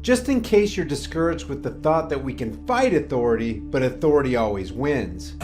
Just in case you're discouraged with the thought that we can fight authority, but authority always wins.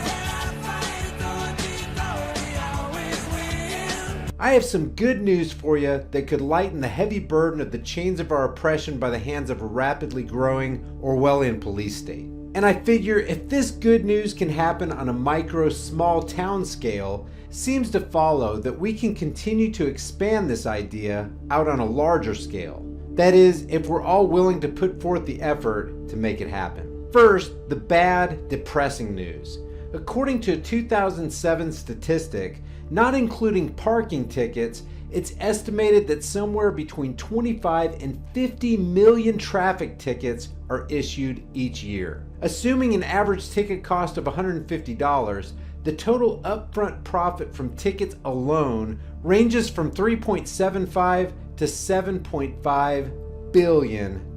I have some good news for you that could lighten the heavy burden of the chains of our oppression by the hands of a rapidly growing Orwellian police state. And I figure if this good news can happen on a micro, small town scale, seems to follow that we can continue to expand this idea out on a larger scale. That is, if we're all willing to put forth the effort to make it happen. First, the bad, depressing news. According to a 2007 statistic, not including parking tickets, it's estimated that somewhere between 25 and 50 million traffic tickets are issued each year. Assuming an average ticket cost of $150, the total upfront profit from tickets alone ranges from $3.75 to $7.5 billion.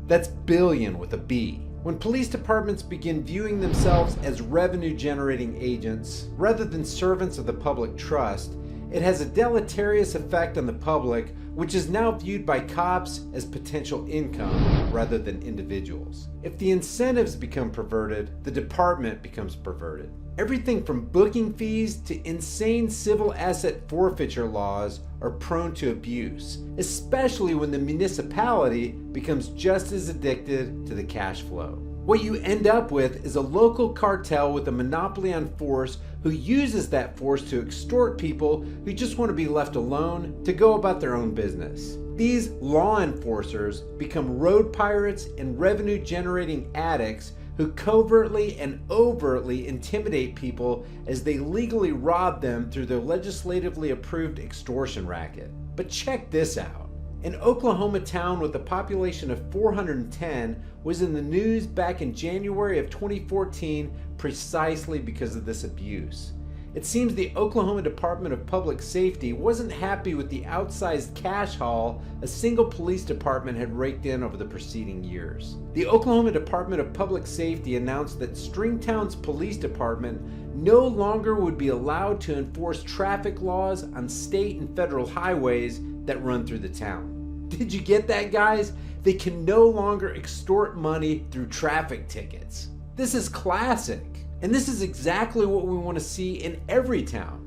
That's billion with a B. When police departments begin viewing themselves as revenue-generating agents rather than servants of the public trust, it has a deleterious effect on the public, which is now viewed by cops as potential income rather than individuals. If the incentives become perverted, the department becomes perverted. Everything from booking fees to insane civil asset forfeiture laws are prone to abuse, especially when the municipality becomes just as addicted to the cash flow. What you end up with is a local cartel with a monopoly on force who uses that force to extort people who just want to be left alone to go about their own business. These law enforcers become road pirates and revenue-generating addicts who covertly and overtly intimidate people as they legally rob them through their legislatively approved extortion racket. But check this out. An Oklahoma town with a population of 410 was in the news back in January of 2014 precisely because of this abuse. It seems the Oklahoma Department of Public Safety wasn't happy with the outsized cash haul a single police department had raked in over the preceding years. The Oklahoma Department of Public Safety announced that Stringtown's police department no longer would be allowed to enforce traffic laws on state and federal highways that run through the town. Did you get that, guys? They can no longer extort money through traffic tickets. This is classic. And this is exactly what we want to see in every town.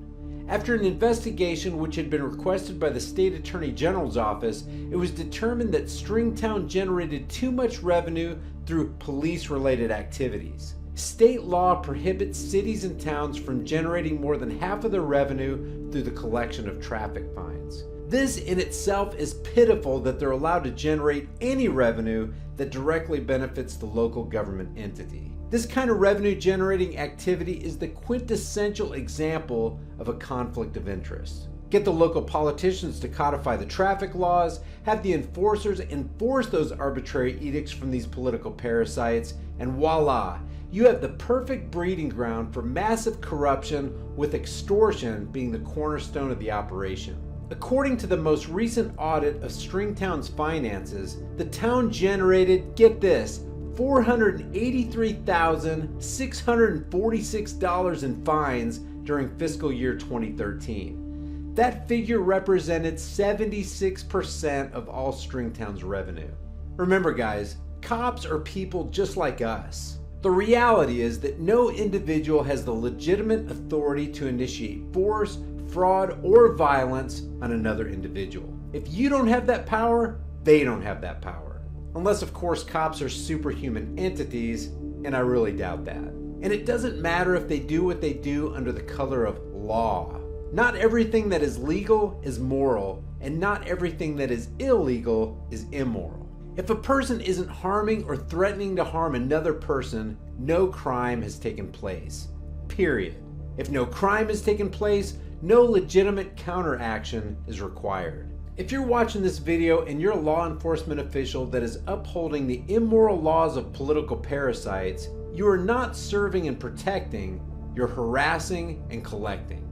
After an investigation which had been requested by the State Attorney General's office, it was determined that Stringtown generated too much revenue through police-related activities. State law prohibits cities and towns from generating more than half of their revenue through the collection of traffic fines. This in itself is pitiful that they're allowed to generate any revenue that directly benefits the local government entity. This kind of revenue-generating activity is the quintessential example of a conflict of interest. Get the local politicians to codify the traffic laws, have the enforcers enforce those arbitrary edicts from these political parasites, and voila, you have the perfect breeding ground for massive corruption, with extortion being the cornerstone of the operation. According to the most recent audit of Stringtown's finances, the town generated, get this, $483,646 in fines during fiscal year 2013. That figure represented 76% of all Stringtown's revenue. Remember, guys, cops are people just like us. The reality is that no individual has the legitimate authority to initiate force, fraud, or violence on another individual. If you don't have that power, they don't have that power. Unless, of course, cops are superhuman entities, and I really doubt that. And it doesn't matter if they do what they do under the color of law. Not everything that is legal is moral, and not everything that is illegal is immoral. If a person isn't harming or threatening to harm another person, no crime has taken place. Period. If no crime has taken place, no legitimate counteraction is required. If you're watching this video and you're a law enforcement official that is upholding the immoral laws of political parasites, you are not serving and protecting, you're harassing and collecting.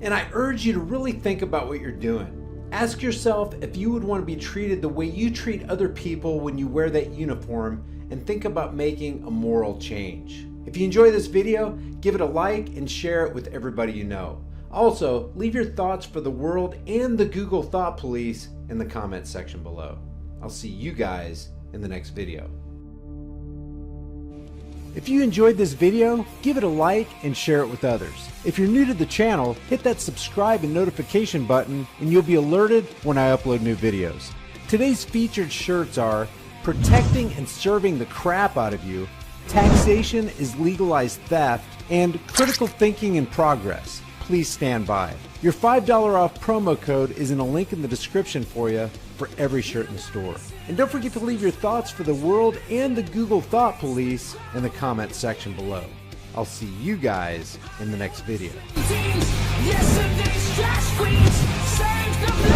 And I urge you to really think about what you're doing. Ask yourself if you would want to be treated the way you treat other people when you wear that uniform, and think about making a moral change. If you enjoy this video, give it a like and share it with everybody you know. Also, leave your thoughts for the world and the Google Thought Police in the comments section below. I'll see you guys in the next video. If you enjoyed this video, give it a like and share it with others. If you're new to the channel, hit that subscribe and notification button and you'll be alerted when I upload new videos. Today's featured shirts are Protecting and Serving the Crap Out of You, Taxation is Legalized Theft, and Critical Thinking in Progress. Please stand by. Your $5 off promo code is in a link in the description for you for every shirt in the store. And don't forget to leave your thoughts for the world and the Google Thought Police in the comments section below. I'll see you guys in the next video. Yesterday's trash queens saved the